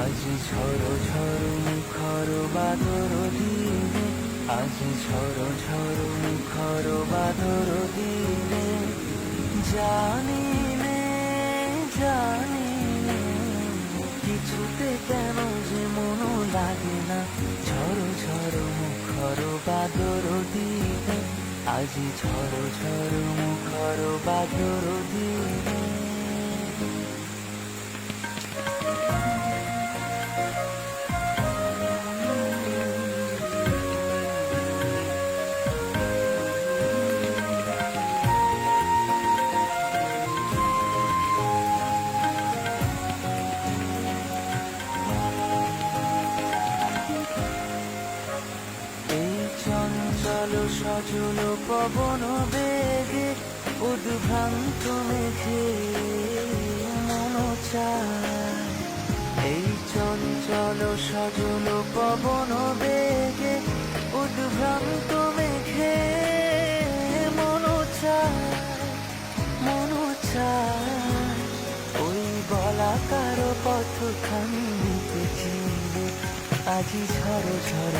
আজি ঝড় ঝড় মুখর বাদর দিনে, আজি ঝড় ঝড় মুখর বাদর দিনে, জানিনে জানিনে কিছুতে কেন যে মন লাগে না। ঝড় ঝড় মুখর বাদর দিনে, আজি ঝড় ঝড় মুখর বাদর দিনে। চঞ্চল সজল পবন বেগে, উদ্ভ্রান্ত মেঘে মন চায়। এই চঞ্চল সজল পবন বেগে, উদ্ভ্রান্ত মেঘে মন চায়, মন চায়। ওই বলাকার পথখানি চিনে, আজি ঝড় ঝড়